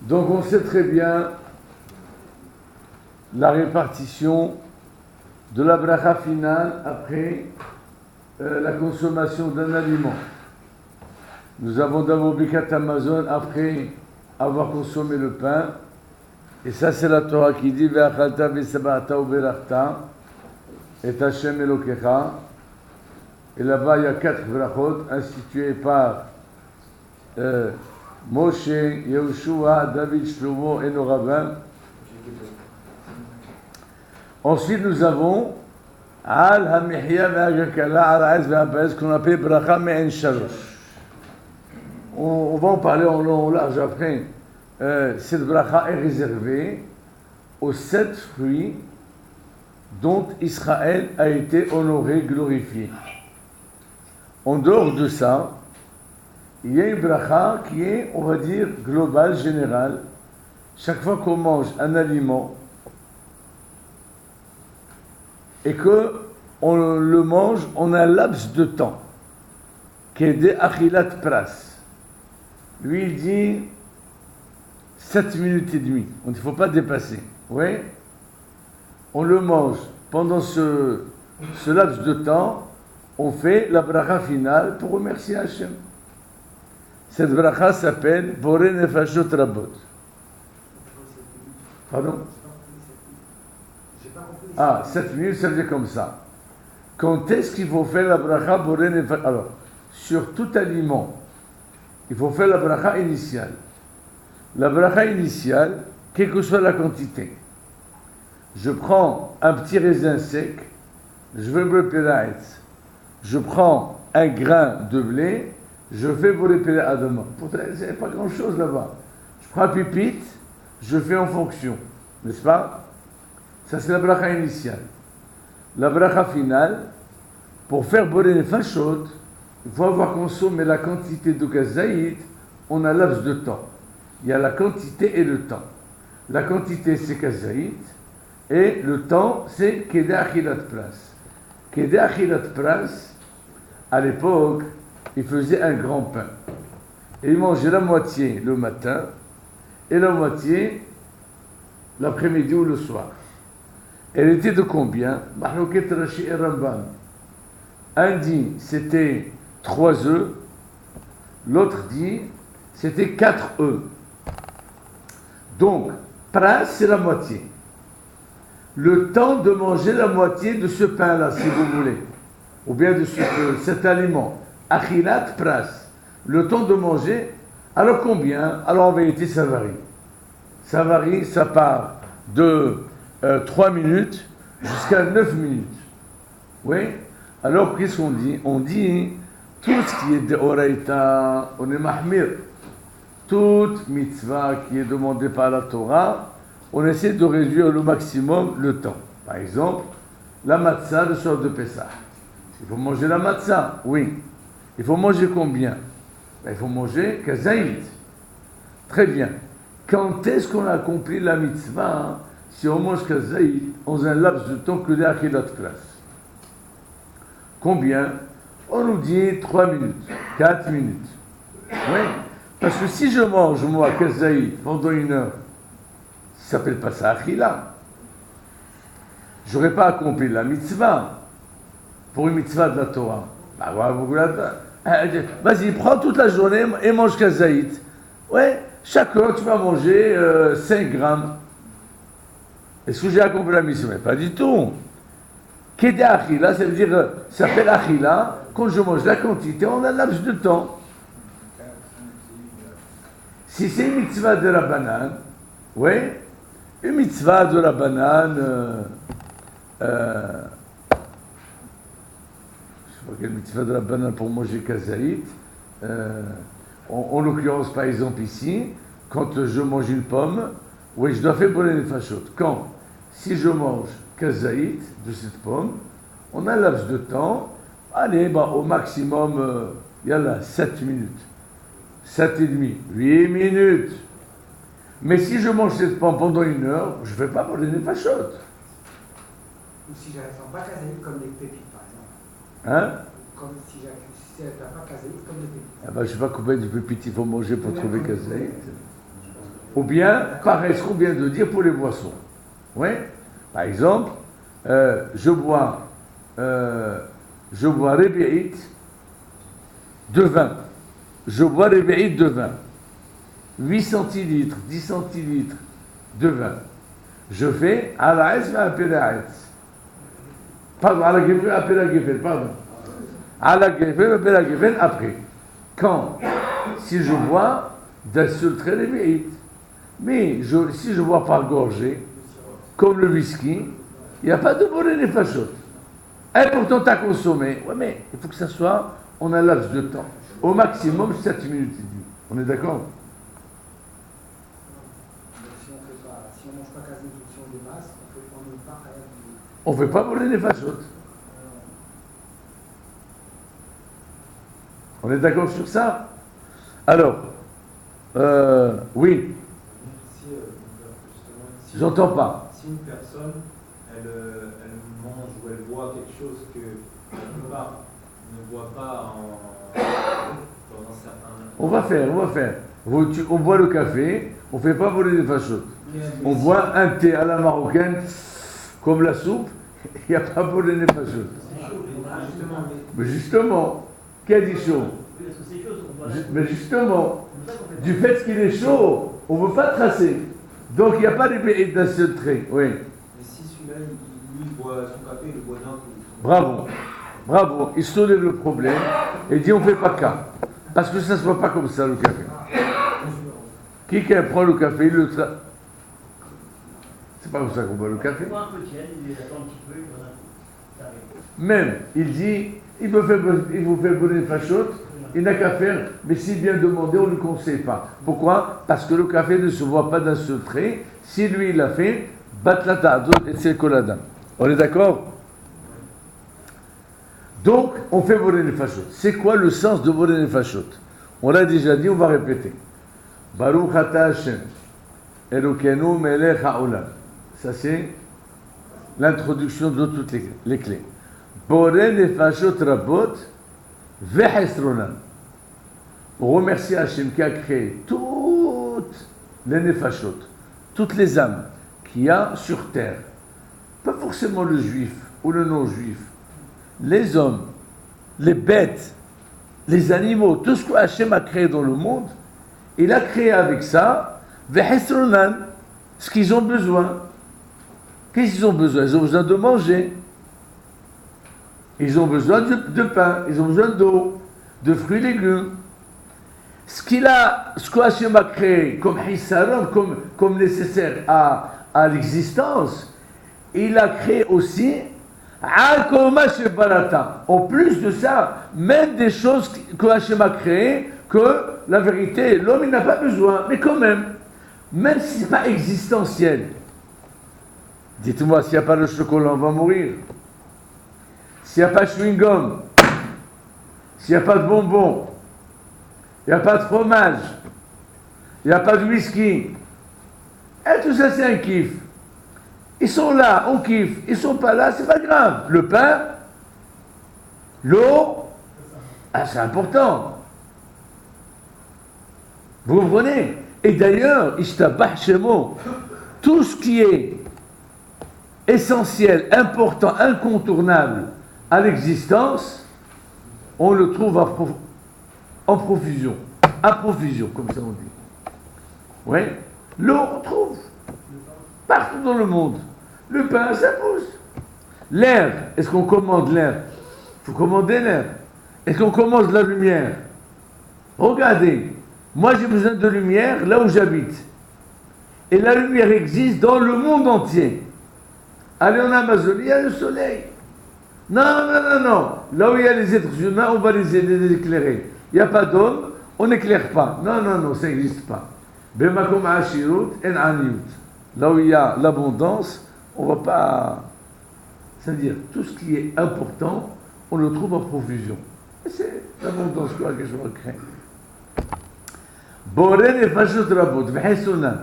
Donc on sait très bien la répartition de la bracha finale après la consommation d'un aliment. Nous avons d'abord Birkat Hamazon après avoir consommé le pain. Et ça c'est la Torah qui dit Ve'achalta ve'saba'ata u'berachta et Hashem Elokecha. Et là-bas il y a 4 brachot instituées par Moshe, Yehoshua, David, Shlomo et nos rabbins. Ensuite, nous avons Al Hamihya Ve'agakala Ara'ez Ve'apez qu'on appelle Bracha Me'en Shalosh. On va en parler en long, en large après. Cette bracha est réservée aux 7 fruits dont Israël a été honoré, glorifié. En dehors de ça, il y a une bracha qui est, on va dire, globale, générale. Chaque fois qu'on mange un aliment et qu'on le mange en un laps de temps, qui est des achilat pras. Lui, il dit 7 minutes et demie. Il ne faut pas dépasser. Oui. On le mange pendant ce laps de temps. On fait la bracha finale pour remercier Hachem. Cette bracha s'appelle Boré Nefashot Rabot. Pardon? 7 minutes, ça veut dire comme ça. Quand est-ce qu'il faut faire la bracha Boré Nefashot? Alors, sur tout aliment, il faut faire la bracha initiale. La bracha initiale, quelle que soit la quantité. Je prends un petit raisin sec, je vais me le je prends un grain de blé, je fais pour les à demain. Pourtant, il n'y a pas grand-chose là-bas. Je prends un pipite, je fais en fonction. N'est-ce pas? Ça, c'est la bracha initiale. La bracha finale, pour faire boré les fachot, il faut avoir consommé la quantité de kazaït en un laps de temps. Il y a la quantité et le temps. La quantité, c'est kazaït, et le temps, c'est kedé achilat pras. Kedé achilat pras, à l'époque, il faisait un grand pain. Et il mangeait la moitié le matin et la moitié l'après-midi ou le soir. Elle était de combien? Mahlouket Rashi et Rambam. Un dit c'était 3 œufs, l'autre dit c'était 4 œufs. Donc, pras, c'est la moitié. Le temps de manger la moitié de ce pain-là, si vous voulez, ou bien de cet aliment. Achilat pras. Le temps de manger, alors combien? Alors en vérité, ça varie. Ça varie, ça part de 3 minutes jusqu'à 9 minutes. Oui? Alors qu'est-ce qu'on dit? On dit tout ce qui est de Oraïta, on est mahmir. Toute mitzvah qui est demandée par la Torah, on essaie de réduire le maximum le temps. Par exemple, la matzah le soir de Pessah. Il faut manger la matzah, oui. Il faut manger combien? Il faut manger kazaït. Très bien. Quand est-ce qu'on a accompli la mitzvah si on mange kazaït dans un laps de temps que des achilat classe? Combien? On nous dit 3 minutes, 4 minutes. Oui. Parce que si je mange, moi, kazaït pendant 1 heure, ça ne s'appelle pas ça achila. Je n'aurais pas accompli la mitzvah pour une mitzvah de la Torah. Vas-y, prends toute la journée et mange kazaït. Ouais, chaque heure tu vas manger 5 grammes. Est-ce que j'ai accompli la mitzvah? Pas du tout. Kedé achila, ça veut dire, ça s'appelle achila quand je mange la quantité en un laps de temps. Si c'est une mitzvah de la banane, oui, une mitzvah de la banane, je ne sais pas quelle mitzvah de la banane pour manger kazaït, en l'occurrence par exemple ici, quand je mange une pomme, oui, je dois faire bonne les fachot. Quand? Si je mange kazaït de cette pomme, on a un laps de temps, allez, au maximum, il y a là 7 minutes. 7 et demi, 8 minutes. Mais si je mange cette pomme pendant 1 heure, je ne fais pas pour les fachotes. Ou si je ne sens pas kazaït comme des pépites, par exemple. Hein? Comme si elle ne pas kazaït comme des pépites. Je ne sais pas combien de pépites il faut manger pour trouver kazaït. Ou bien, pareil, ce qu'on vient de dire pour les boissons. Oui. Par exemple, je bois Réveillite de vin. Je bois Réveillite de vin. 8 centilitres, 10 centilitres de vin. Je fais à la Aïs, à la pardon, à la Gefen, après la Gefen, pardon. À la Gefen, après la Gefen, après. Quand si je bois d'un seul trait Réveillite. Mais si je bois par gorgée, comme le whisky, il n'y a pas de boré les fachot. Important à consommer. Ouais, mais il faut que ça soit en un laps de temps. Au maximum 7 minutes. On est d'accord? Si on ne mange pas quasi si on dépasse, on ne pas rien. On ne fait pas boré les fachot. On est d'accord sur ça? Alors, oui. J'entends pas. Si une personne, elle mange ou elle boit quelque chose que la plupart ne boit pas dans un certain... On va faire. On boit le café, on ne fait pas voler des fachotes. On boit un thé à la marocaine, comme la soupe, il n'y a pas voler des fachotes. Mais justement, qui a dit chaud? Mais justement, du fait qu'il est chaud, on ne veut pas tracer. Donc il n'y a pas de d'un seul trait. Oui. Mais si celui-là, lui, boit son café, il le boit d'un coup. Bravo. Il soulève le problème et dit on ne fait pas cas. Parce que ça ne se voit pas comme ça le café. Qui prend le café, il le trace. C'est pas comme ça qu'on boit le café. Même, il dit, il vous fait brûler une fachotte, il n'a qu'à faire, mais s'il vient demander, on ne lui conseille pas. Pourquoi? Parce que le café ne se voit pas d'un seul trait. Si lui, il l'a fait, bat la table et c'est coladin. On est d'accord? Donc, on fait voler les fachottes. C'est quoi le sens de voler les fachottes? On l'a déjà dit, on va répéter. Baruch ata Hashem, Elokeinu melech haolam. Ça, c'est l'introduction de toutes les clés. Boré les fachottes rabot, vehesronam. On remercie Hashem qui a créé toutes les nefashot, toutes les âmes qu'il y a sur terre. Pas forcément le juif ou le non-juif. Les hommes, les bêtes, les animaux, tout ce que Hashem a créé dans le monde, il a créé avec ça, vehesronan, ce qu'ils ont besoin. Qu'est-ce qu'ils ont besoin? Ils ont besoin de manger. Ils ont besoin de pain, ils ont besoin d'eau, de fruits et légumes. Ce que Hashem a créé comme hissaron, comme nécessaire à l'existence, il a créé aussi en plus de ça, même des choses que Hashem a créées, que la vérité, l'homme il n'a pas besoin, mais quand même si ce n'est pas existentiel. Dites-moi, s'il n'y a pas de chocolat, on va mourir. S'il n'y a pas de chewing-gum, s'il n'y a pas de bonbons, il n'y a pas de fromage, il n'y a pas de whisky, et tout ça c'est un kiff. Ils sont là, on kiffe. Ils ne sont pas là, c'est pas grave. Le pain, l'eau, c'est important. Vous comprenez? Et d'ailleurs, Ishtabah Shemo, tout ce qui est essentiel, important, incontournable à l'existence, on le trouve en profusion. À profusion, comme ça on dit. Oui. L'eau, on trouve partout dans le monde. Le pain, ça pousse. L'air, est-ce qu'on commande l'air? Il faut commander l'air. Est-ce qu'on commande la lumière? Regardez, moi j'ai besoin de lumière là où j'habite. Et la lumière existe dans le monde entier. Allez en Amazonie, il y a le soleil. Non. Là où il y a les êtres humains, on va les éclairer. Il n'y a pas d'homme, on n'éclaire pas. Non, ça n'existe pas. Bemakom ashirut en aniyut. Là où il y a l'abondance, on ne va pas... C'est-à-dire, tout ce qui est important, on le trouve en profusion. Et c'est l'abondance que je recrée. Boré les fachot rabot, v'hessonan.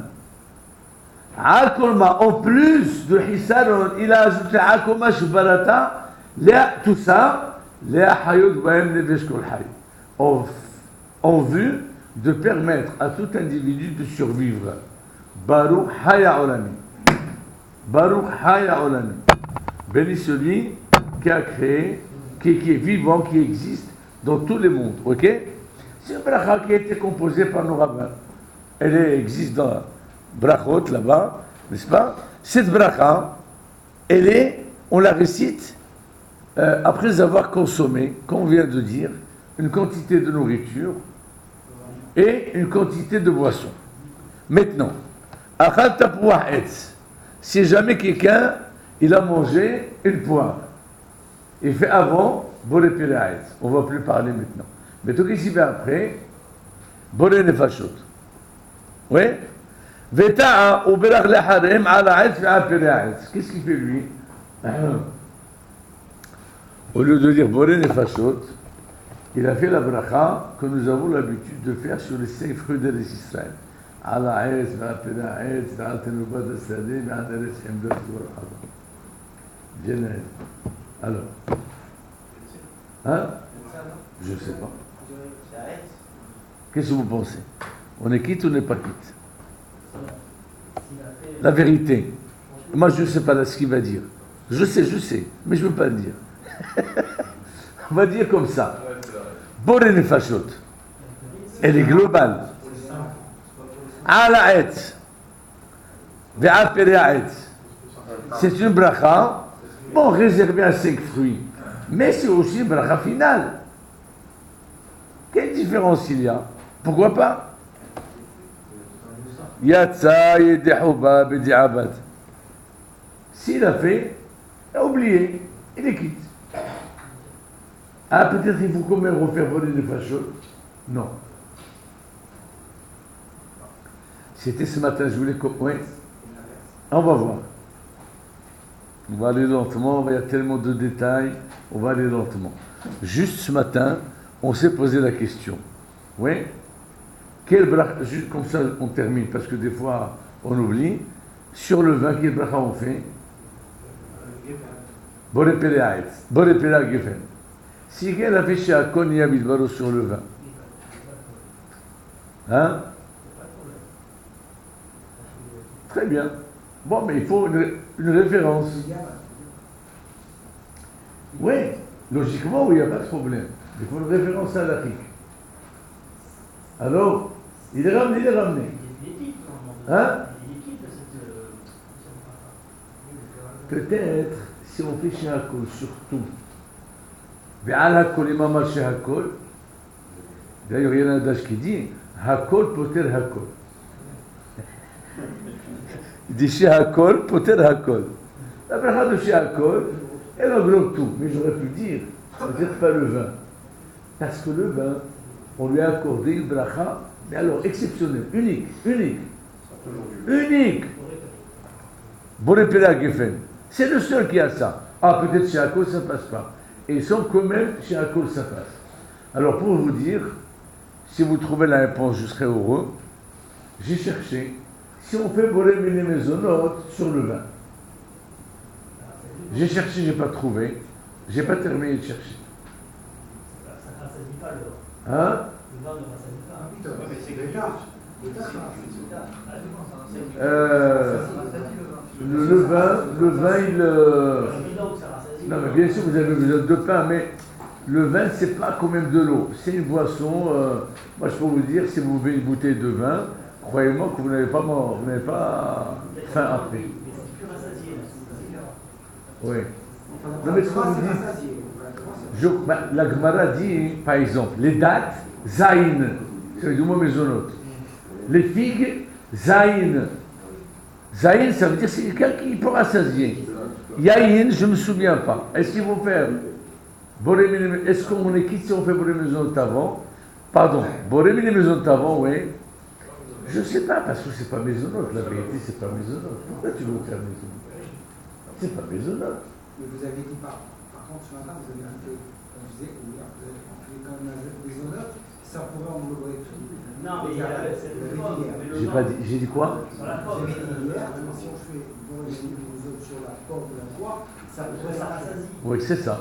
En plus de Hissaron, il a ajouté Akoma Shbarata, tout ça, en vue de permettre à tout individu de survivre. Baruch Haya Olami. Baruch Haya Olami. Béni celui qui a créé, qui est vivant, qui existe dans tous les mondes. Ok? C'est une bracha qui a été composée par nos rabbins. Elle existe dans Brachot là-bas, n'est-ce pas? Cette bracha, on la récite après avoir consommé, comme on vient de dire, une quantité de nourriture et une quantité de boisson. Maintenant, Achal Tapouah Etz, si jamais quelqu'un il a mangé une poire, il fait avant Boré Piraet, on ne va plus parler maintenant. Mais tout ce qui fait après, Boré Nefashot. Oui? Veta'a ou Berach Leharem ala Etz ve'a Piraet. Qu'est-ce qu'il fait lui? Au lieu de dire Boré Nefashot, il a fait la bracha que nous avons l'habitude de faire sur les 5 fruits d'Eretz Israël. Ala Etz ve'a Piraet, ve'a Tenubat Asadeh, ve'a Eretz Hemdat Vorachava. Bien. Alors. Hein? Je ne sais pas. Qu'est-ce que vous pensez? On est quitte ou on n'est pas quitte? La vérité. Moi, je ne sais pas ce qu'il va dire. Je sais, mais je ne veux pas le dire. On va dire comme ça. Boré Nefashot. Elle est globale. Ala Etz. Ve'a Piraet. C'est une bracha. Bon, réservé à 5 fruits. Mais c'est aussi une bracha finale. Quelle différence il y a? Pourquoi pas? Yatsa yedehuba bedi'abad. S'il a fait, il a oublié, il est quitte. Ah, peut-être il faut quand même refaire voler les fachos. Non. C'était ce matin, je voulais... Oui. On va voir. On va aller lentement, il y a tellement de détails, on va aller lentement. Juste ce matin, on s'est posé la question. Oui? Quel bracha, juste comme ça on termine, parce que des fois on oublie. Sur le vin, quel bracha on fait? Boré Piraet, Boré Piraet Gefen. Si quelqu'un a fait chez Akon Yabidbaro sur le vin. Hein? Très bien. Bon, mais il faut une référence. Oui, logiquement, oui, il n'y a pas de problème. Il faut une référence à l'Afrique. Alors, il est ramené. Hein? Peut-être, si on fait chez Hakol, surtout, Ve'al Hakol, imama chez Hakol, d'ailleurs, il y a un adage qui dit, Hakol poter Hakol. Il dit chez Hakol, poter Hakol. La bracha de chez Hakol, elle englobe tout. Mais j'aurais pu dire, peut-être pas le vin. Parce que le vin, on lui a accordé une bracha, mais alors exceptionnelle, unique. Boré Piraet Gefen. C'est le seul qui a ça. Ah, peut-être chez Hakol, ça ne passe pas. Et ils sont quand même chez Hakol, ça passe. Alors pour vous dire, si vous trouvez la réponse, je serai heureux. J'ai cherché. Si on fait Boré Mine Mezonot sur le vin. J'ai cherché, j'ai pas trouvé. J'ai pas terminé de chercher. Ça ne rassasie pas l'or. Hein? Le vin ne rassasie pas. Le vin, il... Non, mais bien sûr, vous avez besoin de pain, mais le vin, c'est pas quand même de l'eau. C'est une boisson. Moi, je peux vous dire, si vous buvez une bouteille de vin, croyez-moi que vous n'avez pas faim après. Oui. Non, mais ce que vous dites, la Gemara dit, par exemple, les dattes, zaïn, c'est du mot mésonote. Les figues, zaïn. Zaïn, ça veut dire c'est quelqu'un qui peut rassasier. Yaïn, je ne me souviens pas. Est-ce qu'il faut faire est-ce qu'on est quitte si on fait Boré Mezonot avant? Pardon, Boré Mezonot avant, oui. Je ne sais pas, parce que c'est pas Mezonot. La vérité, c'est pas Mezonot. Pourquoi tu veux faire Mezonot? C'est pas Mezonot. Mais vous avez dit par contre, ce matin, vous avez dit on disait, oui, vous avez dit quand même Mezonot, ça pourrait englober tout. Non, mais il y a J'ai pas dit, j'ai dit quoi? sur la porte. Si on fait sur la porte de la poire, ça pourrait rassasier. Oui, c'est ça.